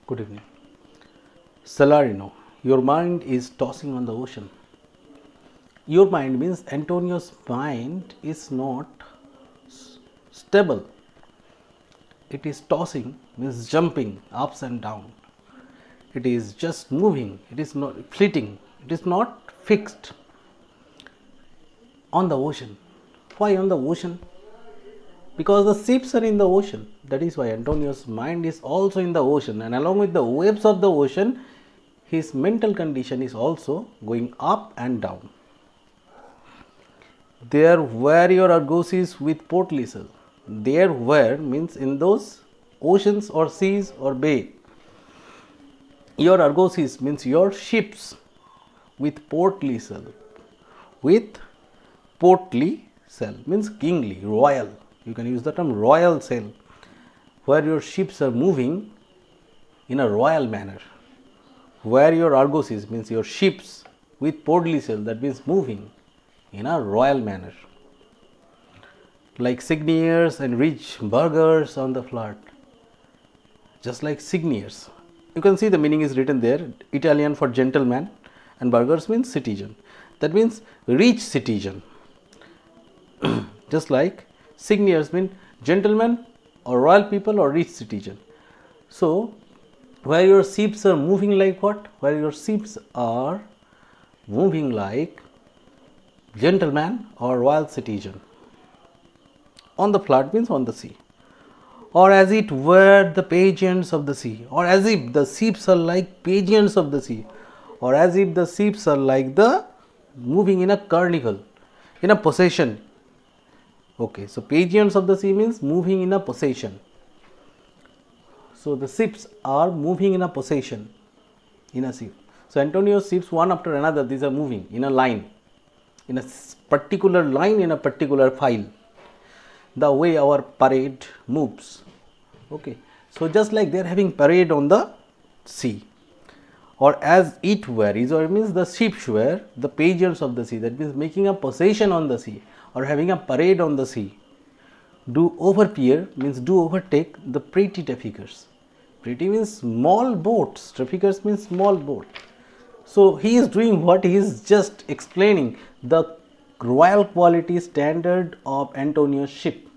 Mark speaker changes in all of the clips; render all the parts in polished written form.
Speaker 1: Good evening. Salarino, your mind is tossing on the ocean. Your mind means Antonio's mind is not stable. It is tossing, means jumping ups and down. It is just moving. It is not fleeting. It is not fixed on the ocean. Why on the ocean? Because the ships are in the ocean. That is why Antonio's mind is also in the ocean, and along with the waves of the ocean, his mental condition is also going up and down. There were your Argosies with Port Lisle. There were means in those oceans or seas or bay. Your Argosies means your ships with Port Lisle. With portly sail means kingly, royal. You can use the term royal sail, where your ships are moving in a royal manner. Where your Argosies means your ships with portly sail, that means moving in a royal manner. Like signiers and rich burghers on the flood. Just like signiers. You can see the meaning is written there, Italian for gentleman, and burghers means citizen. That means rich citizen. Just like signiers mean gentlemen or royal people or rich citizen. So, where your ships are moving like what? Where your ships are moving like gentleman or royal citizen. On the flood means on the sea. Or as it were the pageants of the sea. Or as if the ships are like pageants of the sea. Or as if the ships are like the moving in a carnival, in a procession. Okay, so pageants of the sea means moving in a procession. So the ships are moving in a procession in a sea. So Antonio's ships one after another, these are moving in a line, in a particular line, in a particular file. The way our parade moves. Okay, so just like they are having parade on the sea. Or as it were, it means the ships were the pageants of the sea. That means making a procession on the sea or having a parade on the sea. Do overpeer means do overtake the pretty traffickers. Pretty means small boats. Traffickers means small boat. So he is doing what? He is just explaining the royal quality standard of Antonio's ship.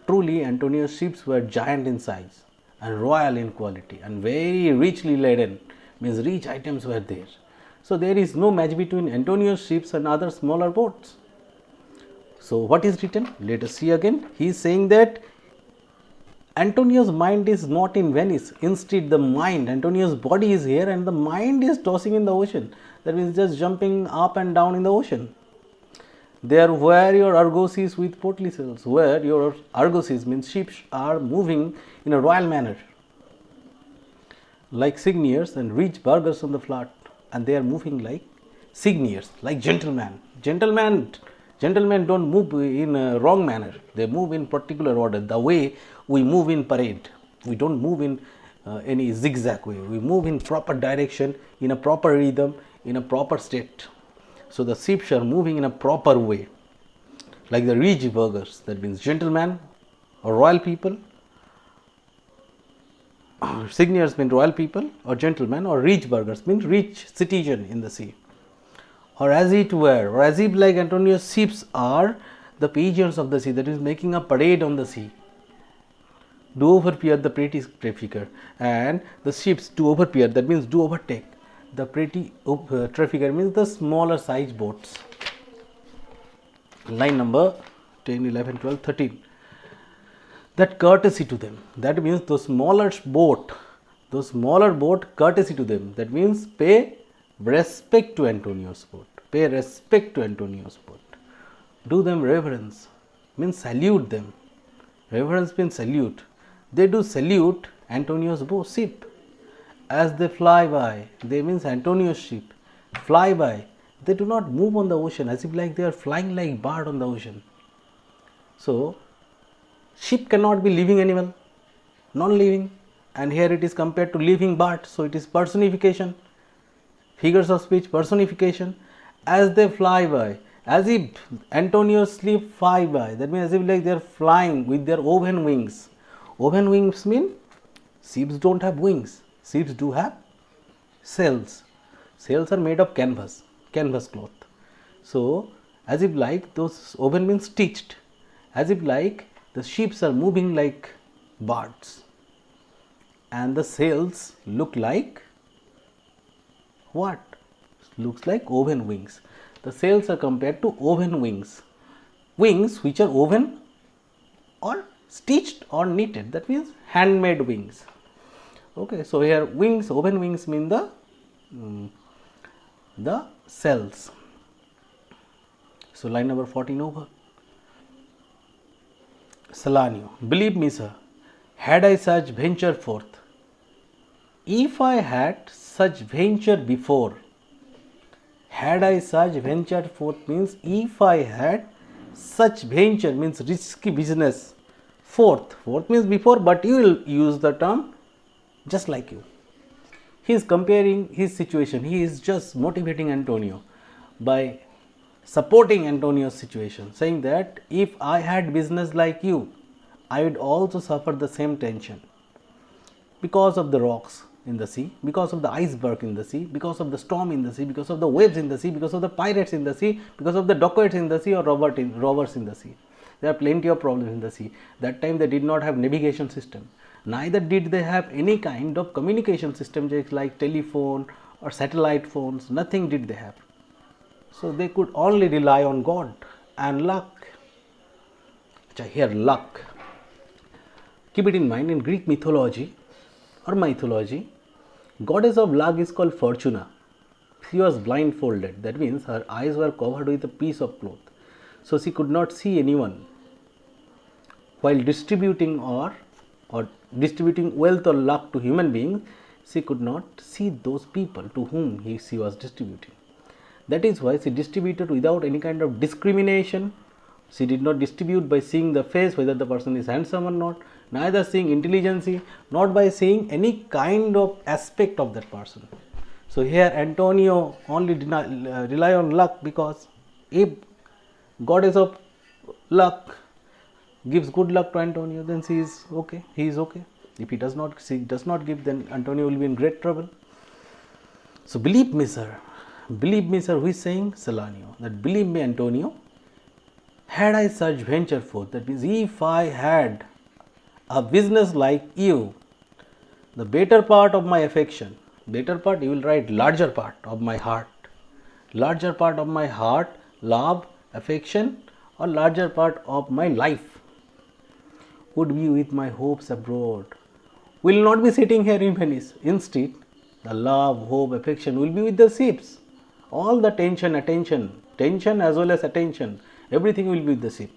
Speaker 1: Truly, Antonio's ships were giant in size and royal in quality and very richly laden, means rich items were there. So there is no match between Antonio's ships and other smaller boats. So what is written? Let us see again. He is saying that Antonio's mind is not in Venice. Instead, the mind, Antonio's body is here and the mind is tossing in the ocean. That means just jumping up and down in the ocean. There were your Argosies with portly sails. Where your Argosies means ships are moving in a royal manner. Like signiers and rich burghers on the flood. And they are moving like signiers, like gentlemen. Gentlemen don't move in a wrong manner. They move in particular order. The way we move in parade. We don't move in any zigzag way. We move in proper direction, in a proper rhythm, in a proper state. So the ships are moving in a proper way. Like the rich burghers. That means gentlemen or royal people. Signiers mean royal people or gentlemen, or rich burghers means rich citizen in the sea. Or as it were, or as if like Antonio's ships are the pageants of the sea, that is making a parade on the sea. Do overpeer the pretty trafficker, and the ships do overpeer, that means do overtake. The pretty trafficker means the smaller size boats. Line number 10, 11, 12, 13. That courtesy to them, that means the smaller boat, courtesy to them, that means pay respect to Antonio's boat. Pay respect to Antonio's boat. Do them reverence, means salute them. Reverence means salute. They do salute Antonio's boat, ship. As they fly by, they means Antonio's ship, fly by. They do not move on the ocean as if like they are flying like bird on the ocean. So, ship cannot be living animal, non-living, and here it is compared to living bird. So, it is personification. Figures of speech, personification. As they fly by, as if Antonio's ship fly by, that means as if like they are flying with their oven wings. Oven wings mean ships don't have wings. Ships do have sails. Sails are made of canvas cloth. So as if like those woven means stitched, as if like the ships are moving like birds, and the sails look like what? Looks like woven wings. The sails are compared to woven wings, wings which are woven or stitched or knitted, that means handmade wings. Okay, so here wings, woven wings mean the sails. So line number 14 over. Salanio, believe me, sir, had I such venture forth, if I had such venture before, had I such venture forth means if I had such venture means risky business forth means before, but you will use the term just like you. He is comparing his situation, he is just motivating Antonio by supporting Antonio's situation, saying that if I had business like you, I would also suffer the same tension because of the rocks in the sea, because of the iceberg in the sea, because of the storm in the sea, because of the waves in the sea, because of the pirates in the sea, because of the dacoits in the sea or robbers in the sea. There are plenty of problems in the sea. That time they did not have navigation system. Neither did they have any kind of communication system like telephone or satellite phones. Nothing did they have. So they could only rely on God and luck. Here luck. Keep it in mind, in Greek mythology, goddess of luck is called Fortuna. She was blindfolded. That means her eyes were covered with a piece of cloth. So she could not see anyone. While distributing or distributing wealth or luck to human beings, she could not see those people to whom she was distributing. That is why she distributed without any kind of discrimination. She did not distribute by seeing the face, whether the person is handsome or not, neither seeing intelligence, not by seeing any kind of aspect of that person. So here Antonio only rely on luck, because if goddess of luck gives good luck to Antonio, then he is okay. If she does not give, then Antonio will be in great trouble. So believe me, sir, who is saying? Salanio, that believe me, Antonio, had I such venture forth, that means if I had a business like you, the better part of my affection, better part, you will write larger part of my heart, love, affection, or larger part of my life would be with my hopes abroad, will not be sitting here in Venice. Instead, the love, hope, affection will be with the ships. All the tension as well as attention, everything will be with the ship.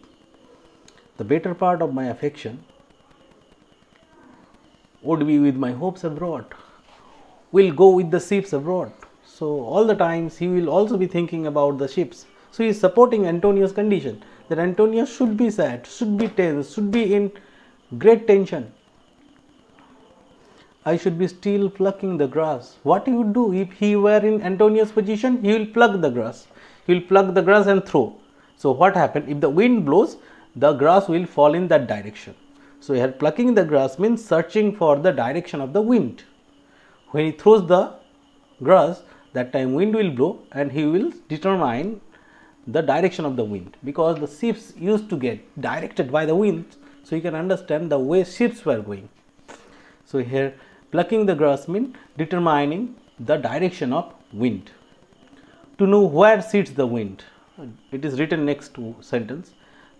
Speaker 1: The better part of my affection would be with my hopes abroad, will go with the ships abroad. So all the times he will also be thinking about the ships. So he is supporting Antonio's condition, that Antonio should be sad, should be tense, should be in great tension. I should be still plucking the grass. What he would do if he were in Antonio's position? He will pluck the grass. He will pluck the grass and throw. So what happened? If the wind blows, the grass will fall in that direction. So here plucking the grass means searching for the direction of the wind. When he throws the grass, that time wind will blow and he will determine the direction of the wind, because the ships used to get directed by the wind. So you can understand the way ships were going. So here plucking the grass means determining the direction of wind. To know where sits the wind, it is written next to sentence.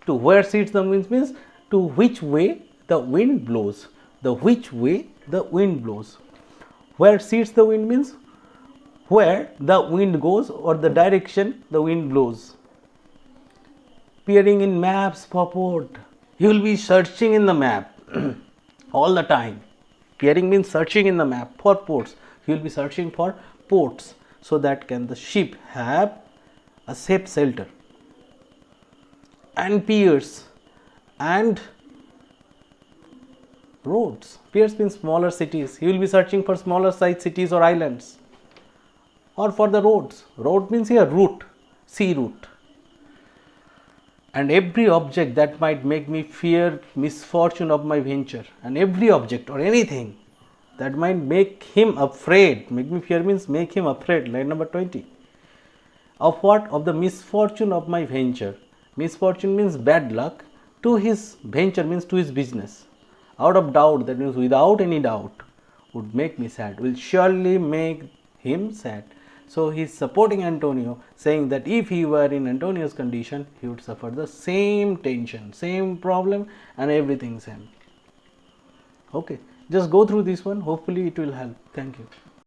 Speaker 1: To where sits the wind means to which way the wind blows. Which way the wind blows. Where sits the wind means where the wind goes or the direction the wind blows. Peering in maps purport. You will be searching in the map all the time. Peering means searching in the map for ports. You will be searching for ports, so that can the ship have a safe shelter. And piers and roads. Piers means smaller cities. You will be searching for smaller size cities or islands. Or for the roads. Road means here route, sea route. And every object that might make me fear misfortune of my venture, and every object or anything that might make him afraid. Make me fear means make him afraid. Line number 20. Of what? Of the misfortune of my venture. Misfortune means bad luck. To his venture means to his business. Out of doubt, that means without any doubt, would make me sad, will surely make him sad. So he is supporting Antonio, saying that if he were in Antonio's condition, he would suffer the same tension, same problem, and everything same. Okay, just go through this one. Hopefully it will help. Thank you.